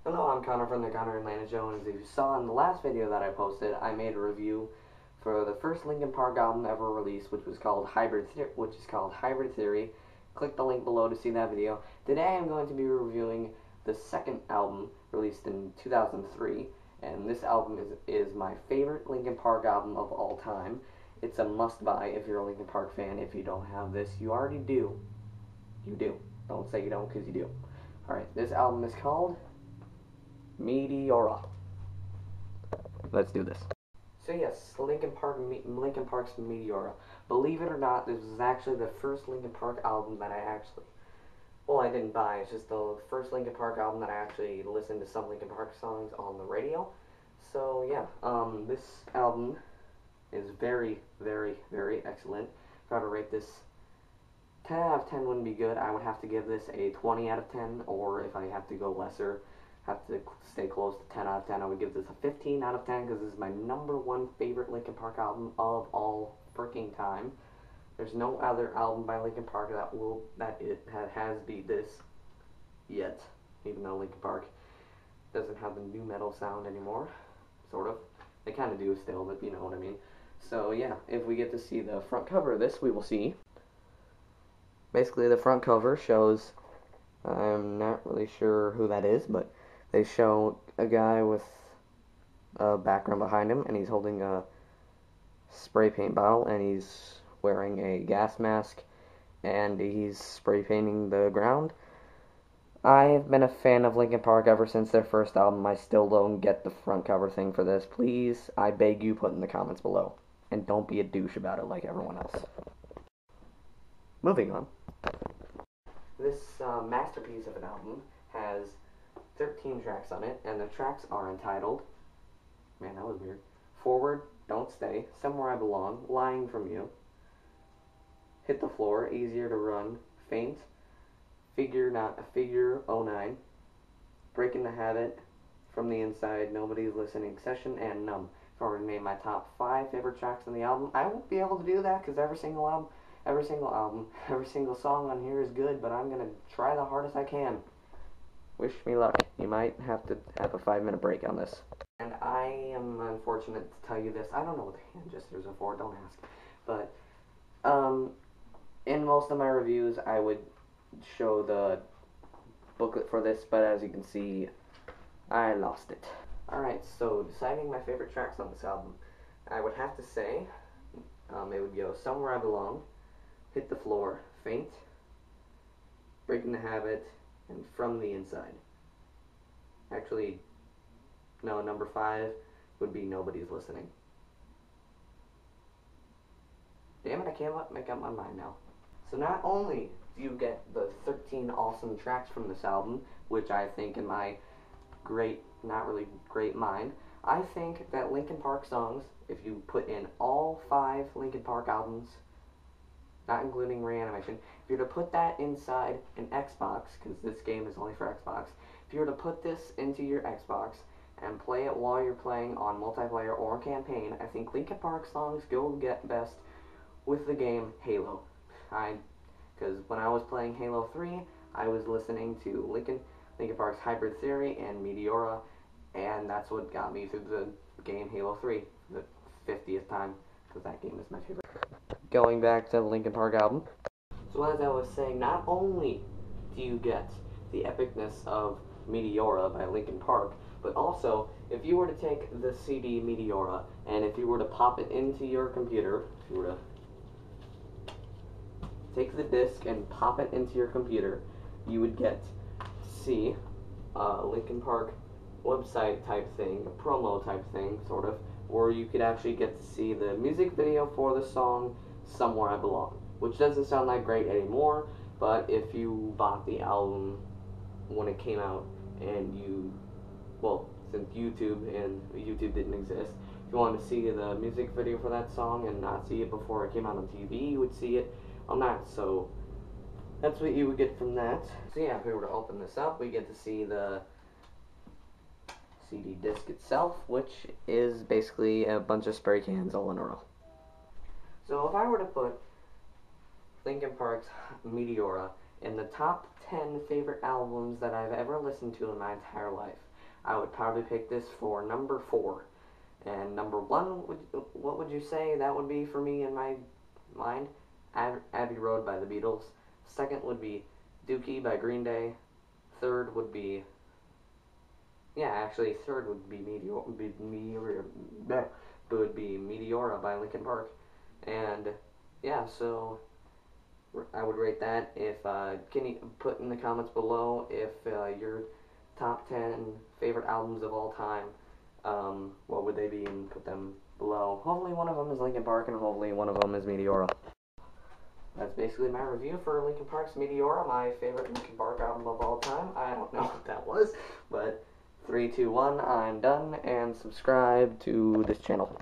Hello, I'm Connor from the ConnorandLandonshow, and as you saw in the last video that I posted, I made a review for the first Linkin Park album ever released, which is called Hybrid Theory. Click the link below to see that video. Today I'm going to be reviewing the second album released in 2003, and this album is my favorite Linkin Park album of all time. It's a must-buy if you're a Linkin Park fan. If you don't have this, you already do. You do. Don't say you don't, because you do. Alright, this album is called Meteora. Let's do this. So yes, Linkin Park's Meteora. Believe it or not, this was actually the first Linkin Park album that I didn't buy. It's just the first Linkin Park album that I actually listened to some Linkin Park songs on the radio. So yeah, this album is very, very, very excellent. If I were to rate this, 10 out of 10 wouldn't be good. I would have to give this a 20 out of 10, or if I have to go lesser, have to stay close to 10 out of 10, I would give this a 15 out of 10, because this is my #1 favorite Linkin Park album of all freaking time. There's no other album by Linkin Park that has beat this yet, even though Linkin Park doesn't have the new metal sound anymore, sort of. They kind of do still, but you know what I mean. So yeah, if we get to see the front cover of this, we will see. Basically, the front cover shows, I'm not really sure who that is, but they show a guy with a background behind him, and he's holding a spray paint bottle, and he's wearing a gas mask, and he's spray painting the ground. I have been a fan of Linkin Park ever since their first album. I still don't get the front cover thing for this. Please, I beg you, put in the comments below. And don't be a douche about it like everyone else. Moving on. This masterpiece of an album has 13 tracks on it, and the tracks are entitled, man, that was weird, Forward, Don't Stay, Somewhere I Belong, Lying From You, Hit the Floor, Easier to Run, Faint, Figure 09, Breaking the Habit, From the Inside, Nobody's Listening, Session, and Numb. If I were to name my top 5 favorite tracks on the album, I won't be able to do that, because every single song on here is good, but I'm going to try the hardest I can. Wish me luck. You might have to have a 5-minute break on this. And I am unfortunate to tell you this. I don't know what the hand gestures are for, don't ask. But, in most of my reviews, I would show the booklet for this, but as you can see, I lost it. Alright, so deciding my favorite tracks on this album, I would have to say, it would go Somewhere I Belong, Hit the Floor, Faint, Breaking the Habit, and From the Inside. Actually, no, number 5 would be Nobody's Listening. Damn it, I can't make up my mind now. So not only do you get the 13 awesome tracks from this album, which I think in my not really great mind, I think that Linkin Park songs, if you put in all 5 Linkin Park albums, not including Reanimation, if you were to put that inside an Xbox, because this game is only for Xbox, if you were to put this into your Xbox and play it while you're playing on multiplayer or campaign, I think Linkin Park songs go get best with the game Halo. Because when I was playing Halo 3, I was listening to Linkin Park's Hybrid Theory and Meteora, and that's what got me through the game Halo 3 the 50th time, because that game is my favorite. Going back to the Linkin Park album. So as I was saying, not only do you get the epicness of Meteora by Linkin Park, but also, if you were to take the CD Meteora, and if you were to pop it into your computer, if you were to take the disc and pop it into your computer, you would get to see a Linkin Park website type thing, a promo type thing, sort of, where you could actually get to see the music video for the song Somewhere I Belong, which doesn't sound that great anymore, but if you bought the album when it came out, and since YouTube didn't exist, if you wanted to see the music video for that song and not see it before it came out on TV, you would see it on that, so that's what you would get from that. So yeah, if we were to open this up, we get to see the CD disc itself, which is basically a bunch of spray cans all in a row. So if I were to put Linkin Park's Meteora in the top 10 favorite albums that I've ever listened to in my entire life, I would probably pick this for number 4. And number 1, what would you say that would be for me in my mind? Abbey Road by the Beatles. Second would be Dookie by Green Day. Third would be, third would be Meteora by Linkin Park. And yeah, so I would rate that. If can you put in the comments below if your top 10 favorite albums of all time, what would they be, and put them below. Hopefully one of them is Linkin Park, and hopefully one of them is Meteora. That's basically my review for Linkin Park's Meteora, my favorite Linkin Park album of all time. I don't know what that was, but 3, 2, 1, I'm done, and subscribe to this channel.